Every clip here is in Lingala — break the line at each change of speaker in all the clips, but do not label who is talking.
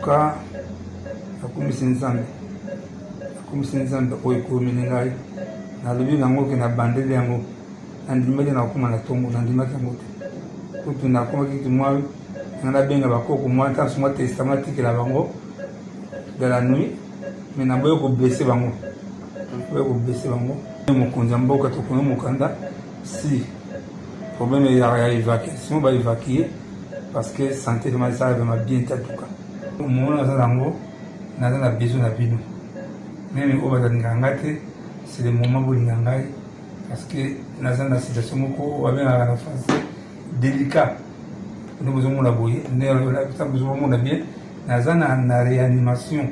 cas, la commission Nzambe. La commission Nzambe, Oikominingai, na lebi nango qui n'a bandé yango. Nandimaki na kuma na tongo, nandimaki yango te. Tout na kuma ki moi, on a bien la bako, moi, tant que moi testament qui la bango de la nuit, mais n'a pas eu blessé bango. Pour blesser bango. Mon konzambo quand on connaît mon kanda, si problème il y a évacuation, on va évacuer parce que santé de ma ça va bien en tout cas. Au moment où on a besoin de vino. Même au bas de ngangate, c'est le moment où ngangai parce que dans une situation où on a un français délicat. Nous besoin de la boyer, nous avons besoin de bien. Dans une réanimation,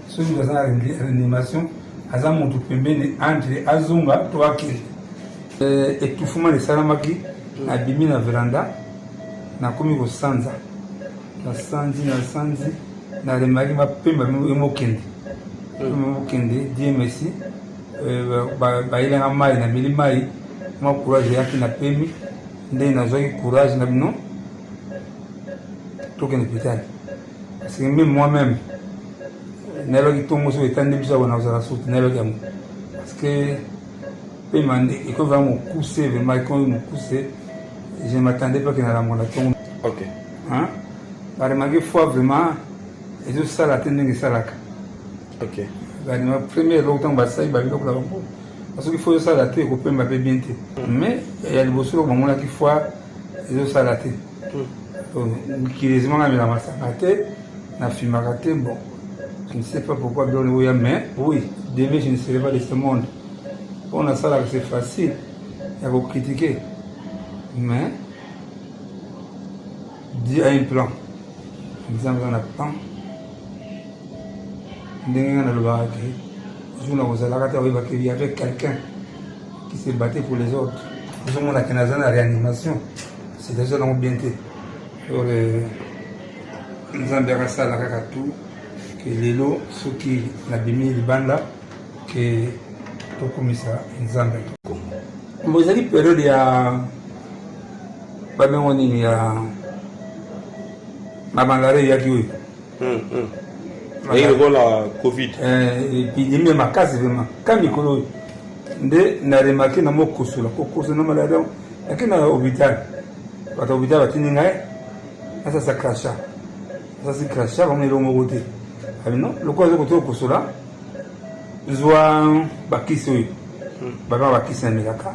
ceux qui ont une réanimation. Aza montu pembeni entre azunga to akili etufuma le salamaki na bimi na veranda na komi ko sanza na sanzi na remaki ba pemba emokende die merci ba ile na mai na mili mai ma courage yaki na pemi nde na zoki courage na bino to kene pitani parce que même moi-même Nelo qui tombe sur les temps de bisous on a la soute Nelo qui parce que il m'a dit il faut vraiment pousser vraiment quand il me pousser je m'attendais pas qu'il n'allait mon tombe.
Ok.
Hein? Par ma foi vraiment et tout ça la tenue ça là.
Ok.
La première longtemps ça il va le là parce qu'il faut ça la tête couper m'a bien té. Mais il y a le boss au moment là qu'il faut et tout ça la tête. Donc qui les m'a mis la masse à tête na fumaraté bon. Je ne sais pas pourquoi bien le mais oui, demain je ne serai pas de ce monde. On a ça là c'est facile, il y a vous critiquer. Mais Dieu a un plan. Exemple on a plan. Dernier on a le baraki. Je ne vous allez qu'il y avait quelqu'un qui s'est battu pour les autres. Nous sommes dans la réanimation. C'est déjà dans bien été. Alors nous avons ça là tout. Que lelo soki na bimi libanda que tokomisa Nzambe mbozali période ya babengo nini ya mabalare ya kiwe
et la Covid
épidémie makasi vraiment quand mikolo nde na remarqué na mokosola kokoso na malaria lakini na hôpital bato hôpital batini ngai asa sakrasha asa sakrasha comme le mot côté non le quoi que tu cela zoa bakisi oui baba bakisi na milaka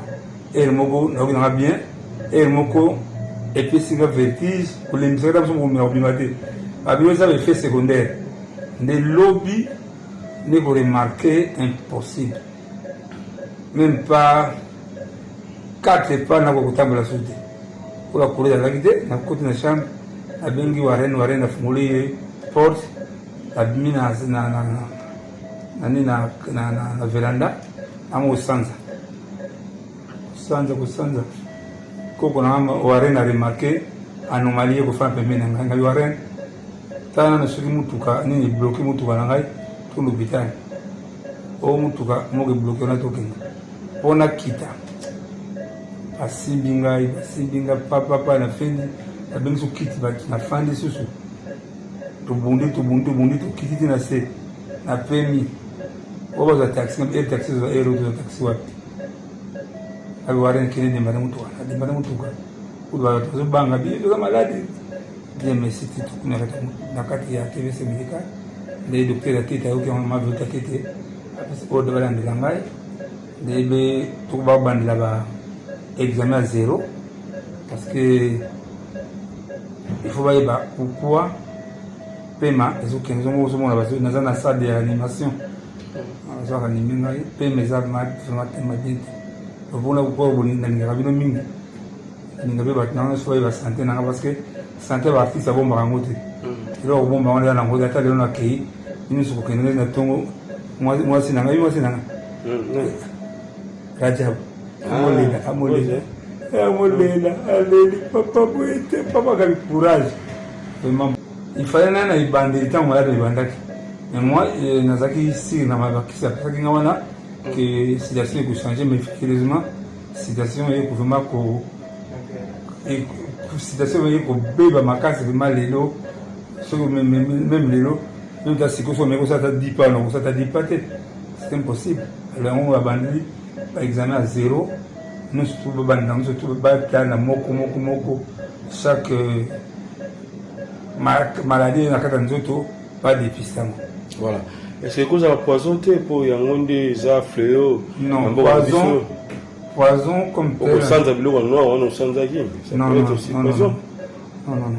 et moko na bien et moko et puis c'est un vertige pour les misères dans son mobilité avec ça effet secondaire des lobbies ne vous remarquer impossible même pas 4 pas na kokutamba la soute pour la courir la guide na côté na chambre a bengi warene na funguli porte abimi na veranda amo sanza koko na warene a remarqué anomalie ko fa pembeni na ngai warene tana na soki mutuka nini bloqué mutuka na ngai to l'hôpital o mutuka mo ke bloqué na to kenga pona kita asimbinga papa na fendi abengi so kiti ba na fandi susu tubundi to kiti na se na premi oba za taxi na taxi za aero za taxi wapi alwaren kile de mara mutuka udwa to banga bi to maladi de mesiti to kuna na kati ya TVC medical le docteur atita yoki ma vota tete apesi ko de balande langai de be to ba bandila ba examen à zéro parce que il faut voir pourquoi paiement les autres qui ont dans une salle de réanimation ça réanimé paiement ça m'a vraiment bien pour la pourquoi vous n'avez pas mingi ni ngabe batna so ba santé na parce que santé ba artiste bon barangote ilo bon ba on na ngoda ta lelo na kei ni so ko kenele na tongo moi sinanga Rajab amolela allez papa boite papa quel courage vraiment il fallait nana ibande tant malade ibandaki mais moi nazaki ici na mabakisa parce que ngawana que situation est changer mais effectivement situation est vraiment ko situation est ko beba makasi vraiment lelo même les lots, même ta psycho, mais ça t'a dit pas, non, ça t'a dit pas, c'est impossible. Alors, on va abandonner, par examen à 0, nous, surtout, chaque maladie, pas dépistage.
Voilà. Est-ce que vous avez poisonné pour y avoir des fléaux?
Non, poison comme tel.
Au centre de l'eau, on a un centre de l'eau.
Non.